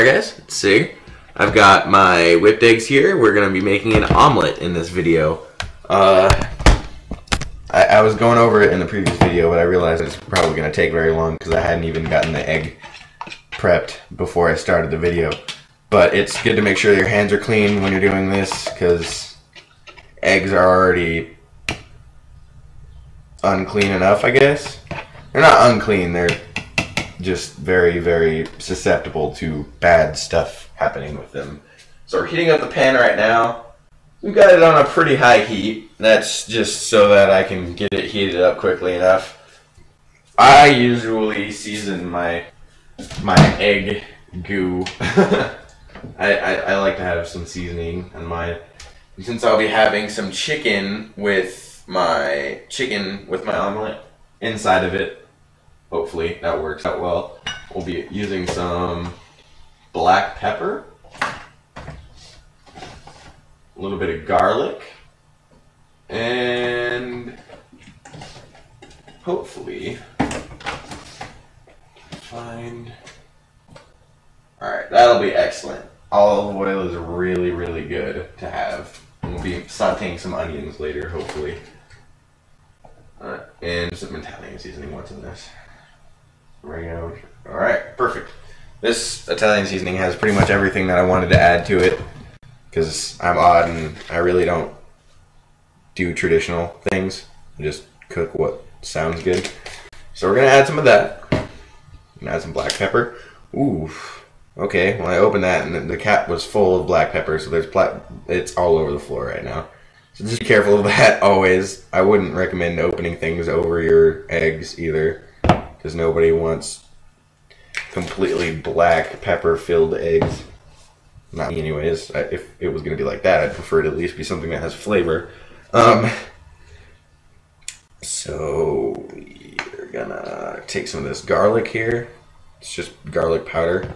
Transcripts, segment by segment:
Alright guys, it's Sig. I've got my whipped eggs here. We're going to be making an omelet in this video. I was going over it in the previous video, but I realized it's probably going to take very long because I hadn't even gotten the egg prepped before I started the video. But it's good to make sure your hands are clean when you're doing this because eggs are already unclean enough, I guess. They're not unclean, they're just very, very susceptible to bad stuff happening with them. So we're heating up the pan right now. We've got it on a pretty high heat. That's just so that I can get it heated up quickly enough. I usually season my egg goo. I like to have some seasoning on mine. And since I'll be having some chicken with my omelet inside of it, hopefully that works out well. We'll be using some black pepper, a little bit of garlic, and hopefully find... Alright, that'll be excellent. Olive oil is really, really good to have. And we'll be sauteing some onions later, hopefully. Alright, and some Italian seasoning. What's in this? Oregano. Alright, perfect. This Italian seasoning has pretty much everything that I wanted to add to it because I'm odd and I really don't do traditional things. I just cook what sounds good. So we're going to add some of that. And add some black pepper. Ooh. Okay, well I opened that and the cap was full of black pepper, so it's all over the floor right now. So just be careful of that always. I wouldn't recommend opening things over your eggs either, because nobody wants completely black pepper filled eggs. Not me anyways. If it was going to be like that, I'd prefer it at least be something that has flavor. So we're gonna take some of this garlic here. It's just garlic powder.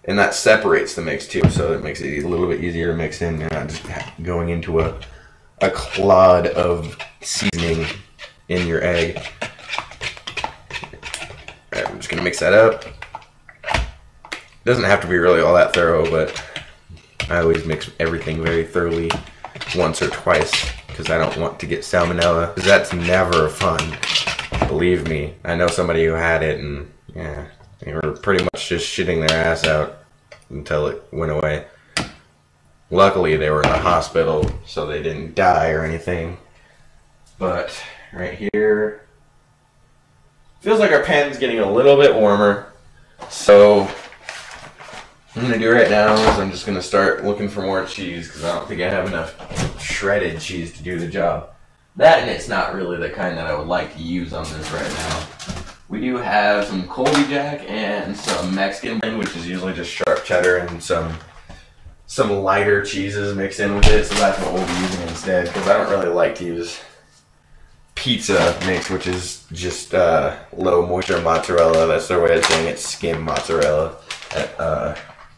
And that separates the mix too, so it makes it a little bit easier to mix in. You're not just going into a clod of seasoning in your egg. Alright, I'm just going to mix that up. It doesn't have to be really all that thorough, but I always mix everything very thoroughly once or twice because I don't want to get salmonella, because that's never fun. Believe me, I know somebody who had it and yeah, they were pretty much just shitting their ass out until it went away. Luckily, they were in the hospital, so they didn't die or anything. But right here, feels like our pan's getting a little bit warmer. So what I'm gonna do right now is I'm just gonna start looking for more cheese because I don't think I have enough shredded cheese to do the job. That, and it's not really the kind that I would like to use on this right now. We do have some Colby Jack and some Mexican blend, which is usually just sharp cheddar and some lighter cheeses mixed in with it, so that's what we'll be using instead, because I don't really like to use pizza mix, which is just low moisture mozzarella. That's their way of saying it, skim mozzarella at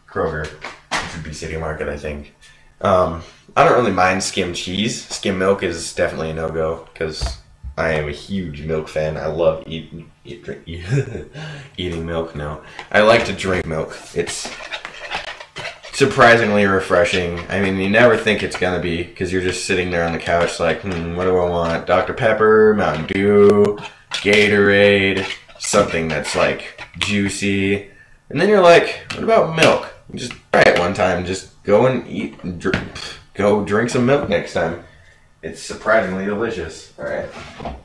Kroger, which would be City Market, I think. I don't really mind skim cheese. Skim milk is definitely a no-go, because I am a huge milk fan. I love eating milk. No, I like to drink milk. It's surprisingly refreshing. I mean, you never think it's gonna be because you're just sitting there on the couch like, what do I want? Dr. Pepper, Mountain Dew, Gatorade, something that's like juicy. And then you're like, what about milk? You just try it one time. Just go and eat. Go drink some milk next time. It's surprisingly delicious. All right.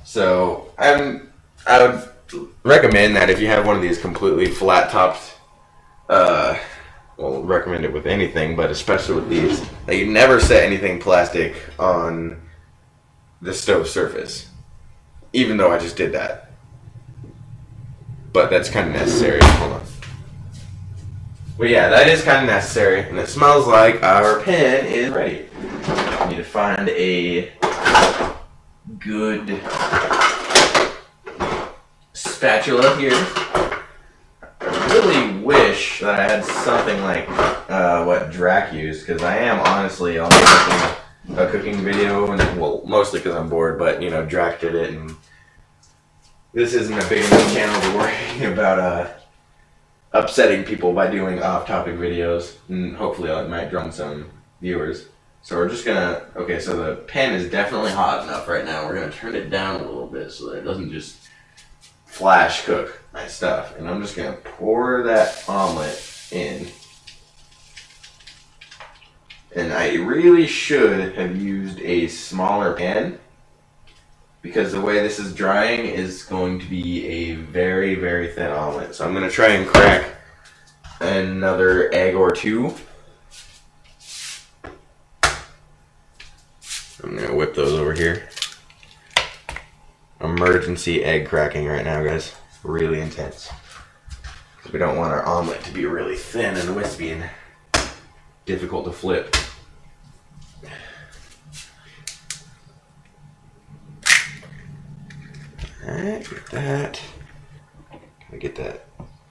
So I would recommend that if you have one of these completely flat-topped, well, recommend it with anything, but especially with these, that you never set anything plastic on the stove surface. Even though I just did that. But that's kind of necessary. Hold on. But yeah, that is kind of necessary, and it smells like our pan is ready. I need to find a good spatula here. I really wish that I had something like what Drac used, because I am honestly only making a cooking video, and well, mostly because I'm bored, but you know, Drac did it, and this isn't a big enough channel to worry about upsetting people by doing off-topic videos, and hopefully I might draw some viewers. So we're just gonna, okay, so the pan is definitely hot enough right now. We're gonna turn it down a little bit so that it doesn't just flash cook my stuff. And I'm just gonna pour that omelet in. And I really should have used a smaller pan, because the way this is drying is going to be a very, very thin omelet. So I'm going to try and crack another egg or two. I'm going to whip those over here. Emergency egg cracking right now, guys. Really intense. We don't want our omelet to be really thin and wispy and difficult to flip. Alright, get that. Gotta get that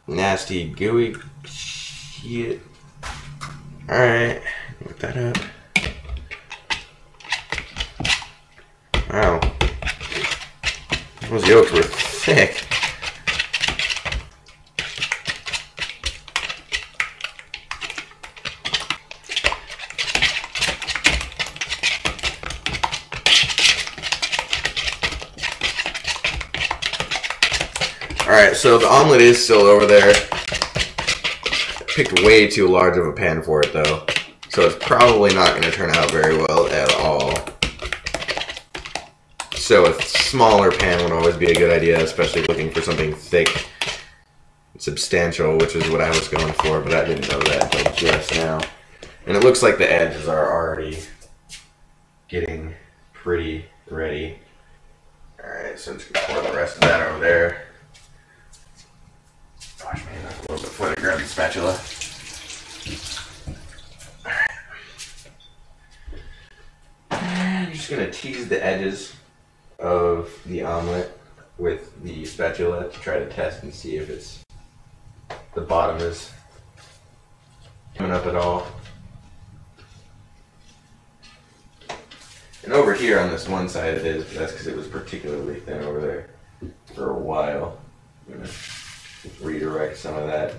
nasty, gooey shit. Alright, whip that up. Wow. Those yolks were thick. Alright, so the omelet is still over there. I picked way too large of a pan for it though, so it's probably not going to turn out very well at all. So a smaller pan would always be a good idea, especially looking for something thick and substantial, which is what I was going for, but I didn't know that until just now. And it looks like the edges are already getting pretty ready. Alright, so I'm just going to pour the rest of that over there. Gosh, man, that's a little bit before I grab the spatula. Alright. I'm just going to tease the edges of the omelet with the spatula to try to test and see if it's the bottom is coming up at all. And over here on this one side it is, but that's because it was particularly thin over there for a while. I'm going to redirect some of that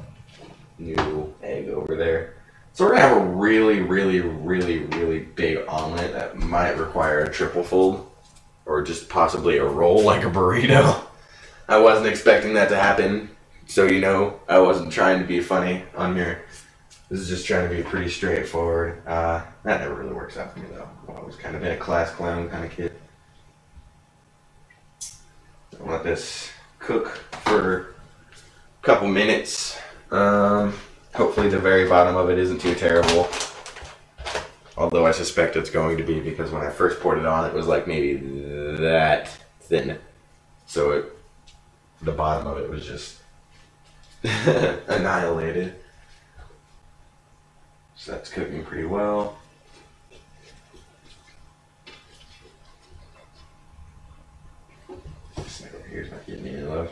new egg over there. So we're going to have a really, really, really, really big omelet that might require a triple fold or just possibly a roll like a burrito. I wasn't expecting that to happen, so you know I wasn't trying to be funny on here. This is just trying to be pretty straightforward. That never really works out for me though. I've always kind of been a class clown kind of kid. I want this cook for a couple minutes. Hopefully the very bottom of it isn't too terrible. Although I suspect it's going to be, because when I first poured it on, it was like maybe that thin. So the bottom of it was just annihilated. So that's cooking pretty well. This thing over here is not getting any love.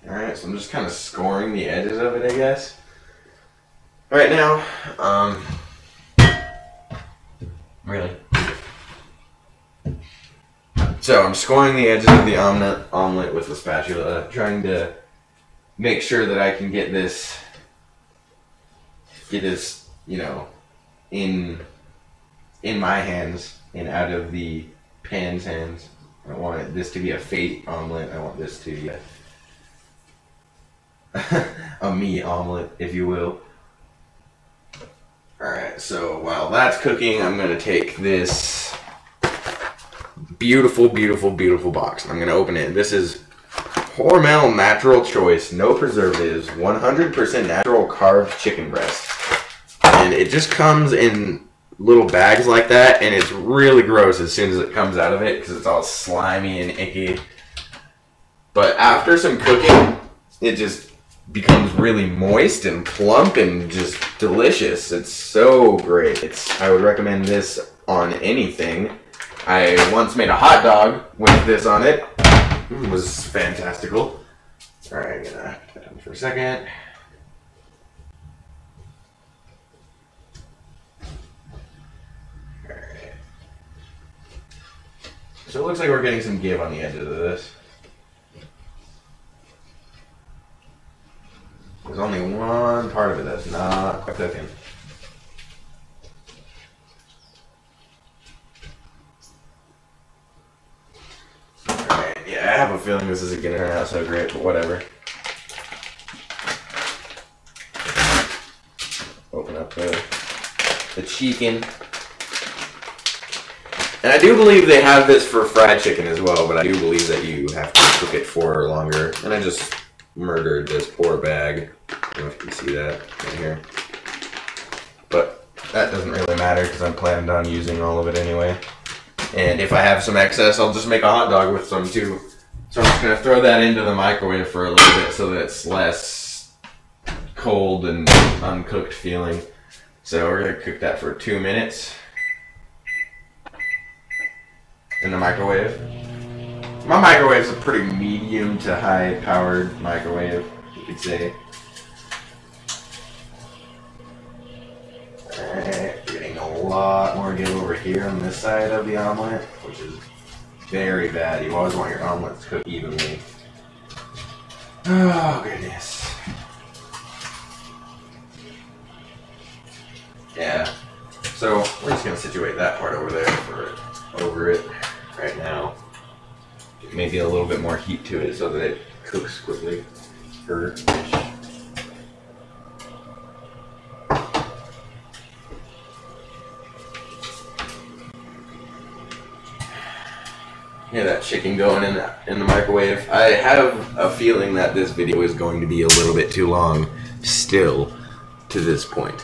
Alright, so I'm just kind of scoring the edges of it, I guess. Right now, really. So I'm scoring the edges of the omelet with the spatula, trying to make sure that I can get this, you know, in my hands and out of the pan's hands. I don't want this to be a fake omelet. I want this to be a me omelet, if you will. Alright, so while that's cooking, I'm going to take this beautiful, beautiful, beautiful box. I'm going to open it. This is Hormel Natural Choice, no preservatives, 100% natural carved chicken breast. And it just comes in little bags like that, and it's really gross as soon as it comes out of it because it's all slimy and icky. But after some cooking, it just becomes really moist and plump and just delicious. It's so great. I would recommend this on anything. I once made a hot dog with this on it. It was fantastical. Alright, gonna put that on for a second. Alright. So it looks like we're getting some give on the edges of this. There's only one part of it that's not quite cooking. Alright, yeah, I have a feeling this isn't gonna turn out so great, but whatever. Open up the chicken. And I do believe they have this for fried chicken as well, but I do believe that you have to cook it for longer. And I just murdered this poor bag. I don't know if you can see that right here. But that doesn't really matter because I'm planning on using all of it anyway. And if I have some excess, I'll just make a hot dog with some too. So I'm just going to throw that into the microwave for a little bit so that it's less cold and uncooked feeling. So we're going to cook that for 2 minutes in the microwave. My microwave's a pretty medium to high powered microwave, you could say. Alright, getting a lot more give over here on this side of the omelet, which is very bad. You always want your omelets to cook evenly. Oh, goodness. Yeah. So, we're just going to situate that part over there for over it right now. Maybe a little bit more heat to it so that it cooks quickly for fish. Hear that chicken going in the microwave. I have a feeling that this video is going to be a little bit too long still to this point.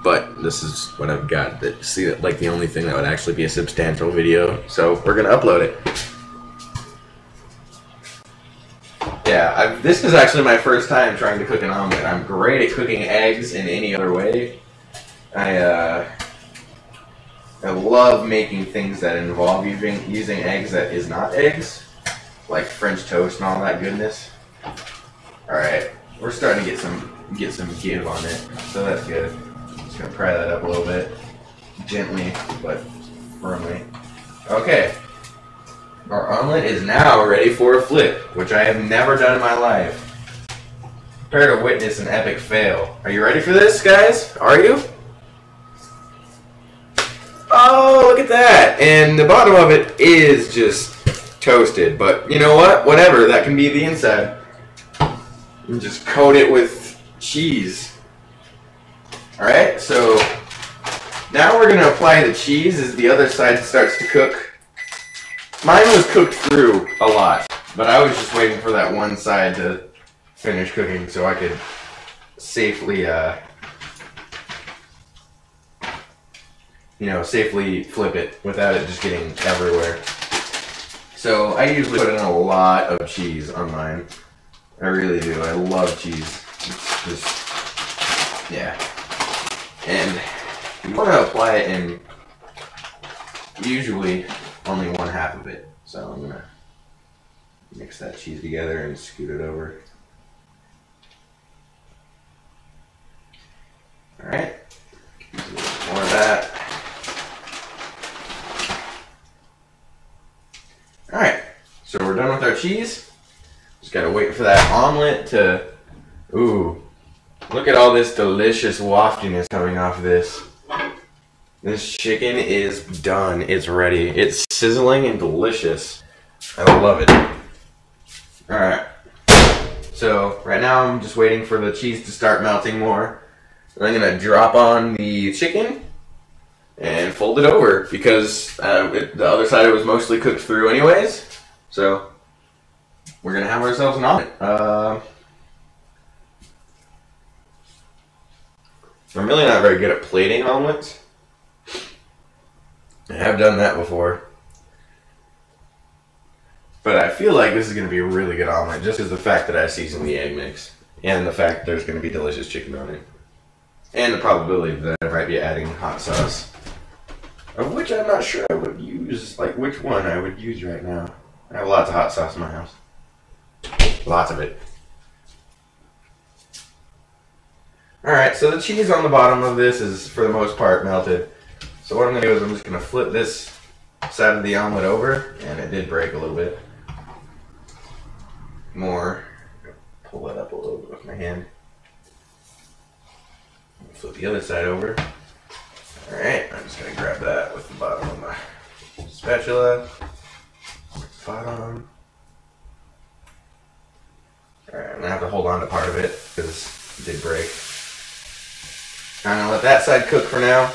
But this is what I've got. See, like the only thing that would actually be a substantial video. So we're gonna upload it. Yeah, this is actually my first time trying to cook an omelet. I'm great at cooking eggs in any other way. I love making things that involve using eggs that is not eggs, like French toast and all that goodness. All right, we're starting to get some give on it, so that's good. Just gonna pry that up a little bit, gently but firmly. Okay, our omelet is now ready for a flip, which I have never done in my life. Prepare to witness an epic fail. Are you ready for this, guys? Are you? Oh, look at that! And the bottom of it is just toasted, but you know what? Whatever, that can be the inside. And just coat it with cheese. Alright, so now we're going to apply the cheese as the other side starts to cook. Mine was cooked through a lot, but I was just waiting for that one side to finish cooking so I could safely safely flip it without it just getting everywhere. So I usually put in a lot of cheese on mine. I really do. I love cheese. It's just, yeah. And you want to apply it in usually only 1/2 of it. So I'm going to mix that cheese together and scoot it over. Alright. More of that. Alright, so we're done with our cheese. Just gotta wait for that omelet to... Ooh, look at all this delicious waftiness coming off of this. This chicken is done. It's ready. It's sizzling and delicious. I love it. Alright, so right now I'm just waiting for the cheese to start melting more. And I'm gonna drop on the chicken and fold it over because the other side was mostly cooked through anyways. So we're gonna have ourselves an omelet. I'm really not very good at plating omelets. I have done that before, but I feel like this is gonna be a really good omelet just because the fact that I seasoned the egg mix and the fact that there's gonna be delicious chicken on it, and the probability that I might be adding hot sauce. Of which I'm not sure I would use, like which one I would use right now. I have lots of hot sauce in my house. Lots of it. Alright, so the cheese on the bottom of this is, for the most part, melted. So what I'm going to do is I'm just going to flip this side of the omelet over, and it did break a little bit more. Pull that up a little bit with my hand. Flip the other side over. Alright, I'm just going to grab that with the bottom of my spatula. Bottom. Alright, I'm going to have to hold on to part of it because it did break. I'm going to let that side cook for now.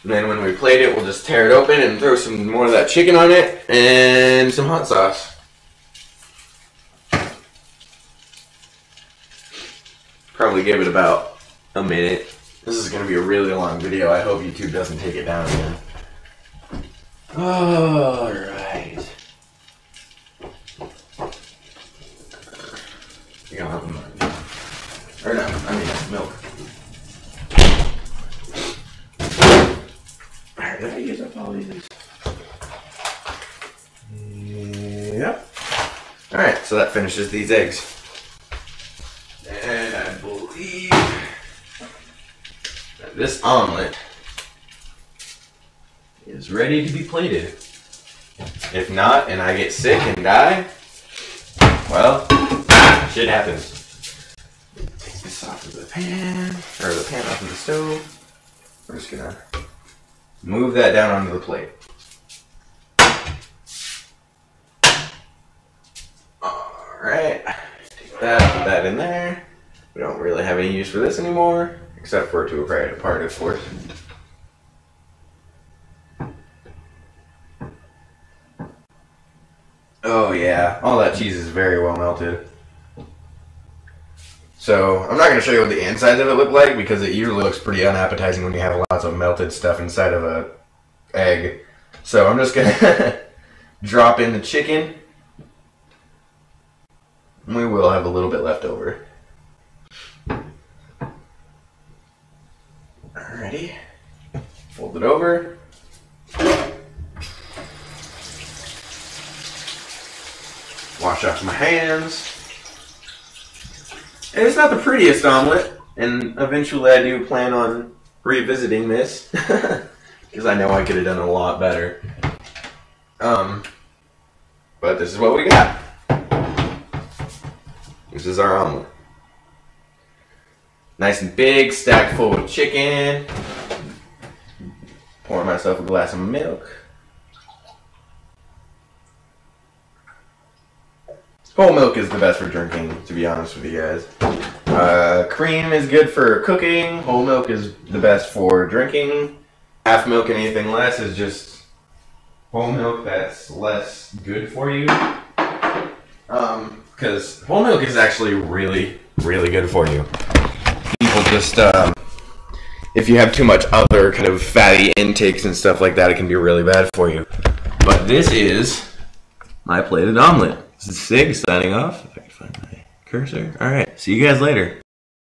And then when we plate it, we'll just tear it open and throw some more of that chicken on it and some hot sauce. Probably give it about a minute. This is going to be a really long video. I hope YouTube doesn't take it down again. Alright. You don't have them. Or no, I mean milk. Alright, did I use up all these? Yep. Alright, so that finishes these eggs. And I believe that this omelet is ready to be plated. If not, and I get sick and die, well, shit happens. Take this off of the pan, or the pan off of the stove. We're just gonna move that down onto the plate. Alright, take that, put that in there. We don't really have any use for this anymore, except for to a private part, of course. Oh yeah, all that cheese is very well melted. So, I'm not going to show you what the insides of it look like because it usually looks pretty unappetizing when you have lots of melted stuff inside of an egg. So, I'm just going to drop in the chicken. We will have a little bit left over. Alrighty. Fold it over. Wash off my hands. And it's not the prettiest omelet, and eventually I do plan on revisiting this, because I know I could have done a lot better. But this is what we got. This is our omelet. Nice and big, stacked full of chicken. Pour myself a glass of milk. Whole milk is the best for drinking, to be honest with you guys. Cream is good for cooking. Whole milk is the best for drinking. Half milk and anything less is just whole milk that's less good for you. Because whole milk is actually really, really good for you. People just, if you have too much other kind of fatty intakes and stuff like that, it can be really bad for you. But this is my plated omelet. This is Sig signing off. If I can find my cursor. Alright, see you guys later.